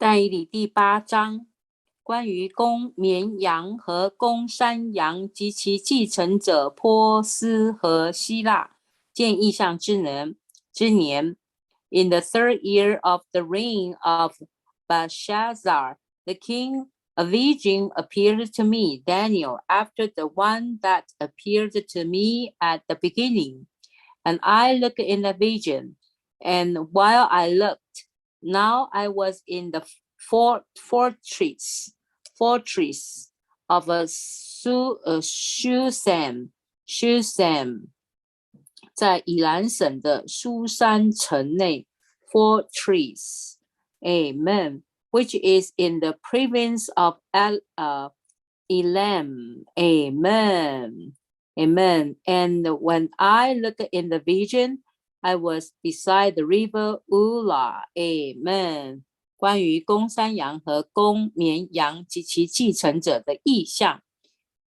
但以理第8章，关于公绵羊和公山羊及其继承者波斯和希腊见异象之年。In the 3rd year of the reign of Belshazzar, the king, a vision appeared to me, Daniel, after the one that appeared to me at the beginning. And I looked in the vision, and while I looked, now I was in the fortress of Shushan, 在以兰省的苏珊城内 fortress, Amen, which is in the province of Elam, Amen, Amen. And when I looked in the vision, I was beside the river Ula, Amen. 关于公山羊和公绵羊及其继承者的意象。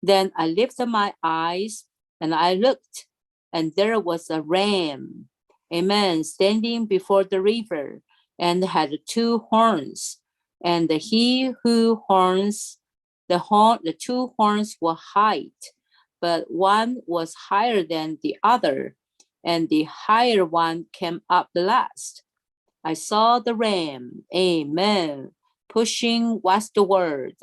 Then I lifted my eyes and I looked, and there was a ram, Amen, standing before the river, and had 2 horns. And he who horns, the 2 horns were height, but one was higher than the other, and the higher one came up last. I saw the ram, Amen, pushing westward,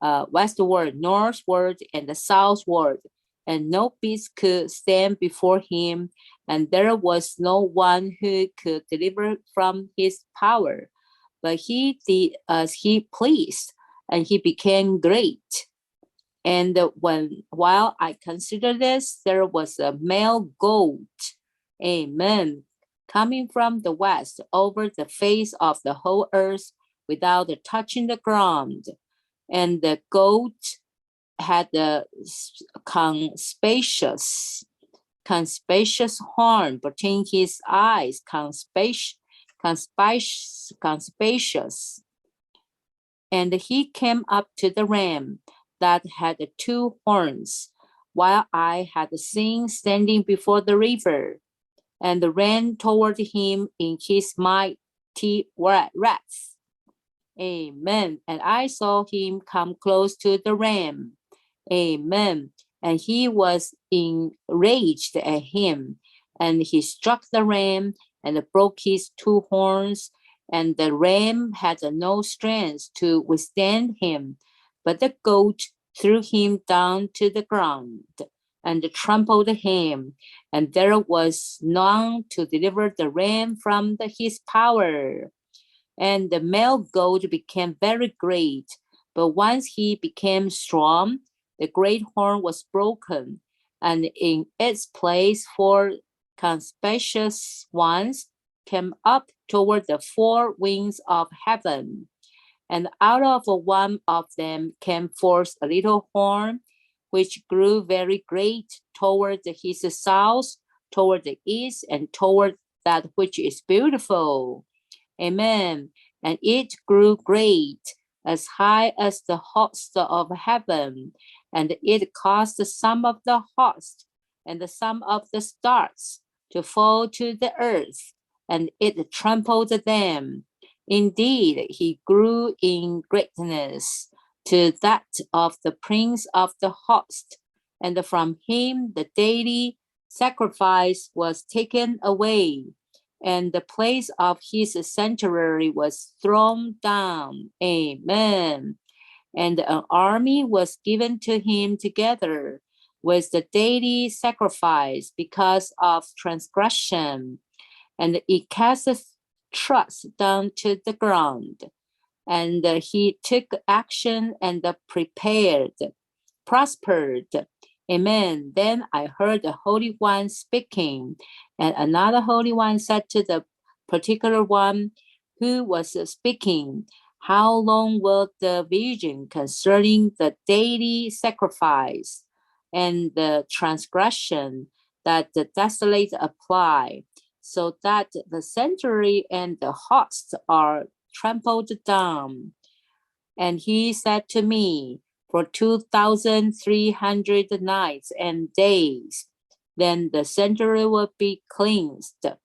northward, and southward, and no beast could stand before him, and there was no one who could deliver from his power. But he did as he pleased, and he became great. And while I considered this, there was a male goat, Amen, coming from the west over the face of the whole earth without touching the ground. And the goat had a conspicuous horn between his eyes, conspicuous. And he came up to the ram that had 2 horns, while I had seen standing before the river, and ran toward him in his mighty wrath. Amen. And I saw him come close to the ram. Amen. And he was enraged at him, and he struck the ram and broke his 2 horns, and the ram had no strength to withstand him, but the goat threw him down to the ground and trampled him, and there was none to deliver the ram from his power. And the male goat became very great, but once he became strong, the great horn was broken, and in its place 4 conspicuous ones came up toward the 4 winds of heaven. And out of one of them came forth a little horn, which grew very great toward his south, toward the east, and toward that which is beautiful. Amen. And it grew great, as high as the host of heaven, and it caused some of the host and some of the stars to fall to the earth, and it trampled them. Indeed, he grew in greatness to that of the prince of the host, and from him the daily sacrifice was taken away, and the place of his sanctuary was thrown down. Amen. And an army was given to him together with the daily sacrifice because of transgression, and it cast trust down to the ground. And he took action and prospered. Amen. Then I heard the Holy One speaking, and another Holy One said to the particular one who was speaking, "How long will the vision concerning the daily sacrifice and the transgression that the desolate apply, so that the sanctuary and the host are trampled down?" And he said to me, "For 2,300 nights and days, then the sanctuary will be cleansed."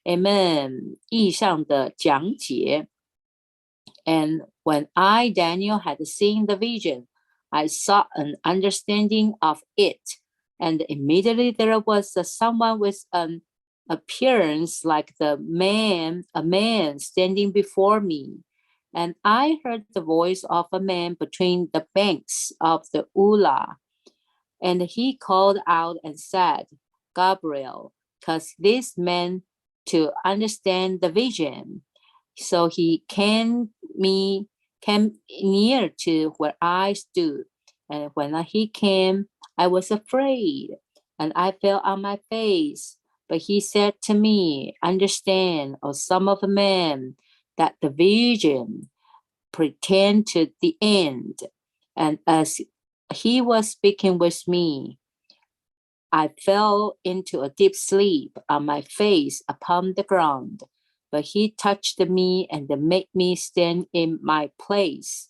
Amen. 意象的讲解。And when I, Daniel, had seen the vision, I sought an understanding of it. And immediately there was someone with an appearance like a man standing before me. And I heard the voice of a man between the banks of the Ula. And he called out and said, Gabriel, cause this man to understand the vision. So he came near to where I stood. And when he came, I was afraid, and I fell on my face. But he said to me, Understand, O son of man, that the vision pretend to the end. And as he was speaking with me, I fell into a deep sleep on my face upon the ground. But he touched me and made me stand in my place.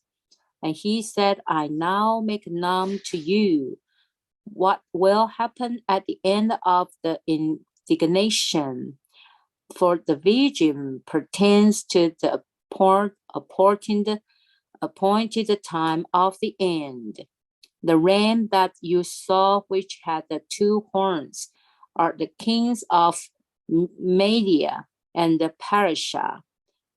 And he said, I now make known to you what will happen at the end of the indignation. For the vision pertains to the appointed time of the end. The ram that you saw, which had the two horns, are the kings of Media and the Persia,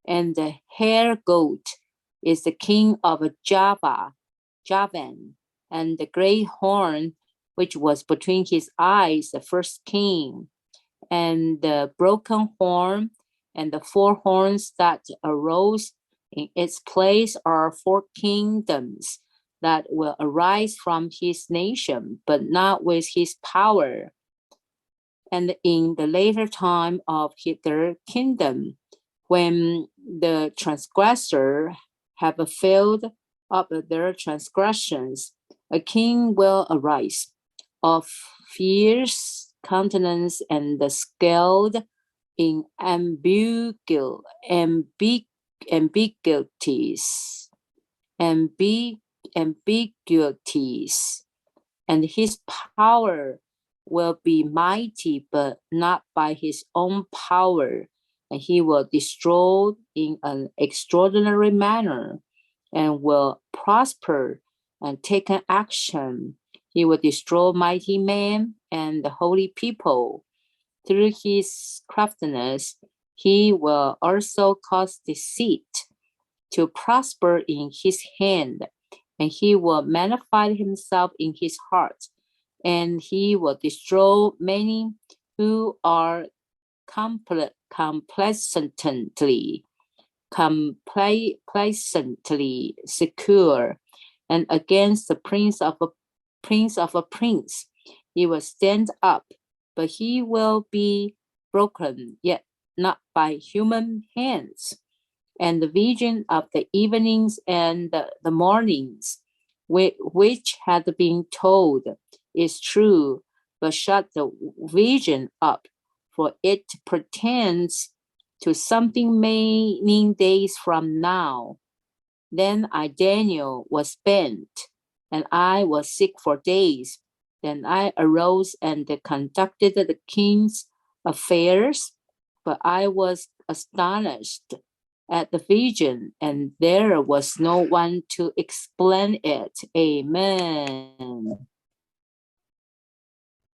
and the hare goat is the king of Javan, and the great horn, which was between his eyes, the first king, and the broken horn, and the four horns that arose in its place are four kingdoms that will arise from his nation, but not with his power. And in the later time of their kingdom, when the transgressor have filled up their transgressions, a king will arise of fierce countenance and skilled in ambiguities, and his power will be mighty, but not by his own power, and he will destroy in an extraordinary manner, and will prosper and take an action. He will destroy mighty men and the holy people. Through his craftiness, he will also cause deceit to prosper in his hand, and he will magnify himself in his heart, and he will destroy many who are complacently secure. And against the prince of a prince he will stand up, but he will be broken, yet not by human hands. And the vision of the evenings and the mornings, which had been told, is true, but shut the vision up, for it pertains to something many days from now. Then I, Daniel, was bent, and I was sick for days. Then I arose and conducted the king's affairs, but I was astonished at the vision, and there was no one to explain it. Amen.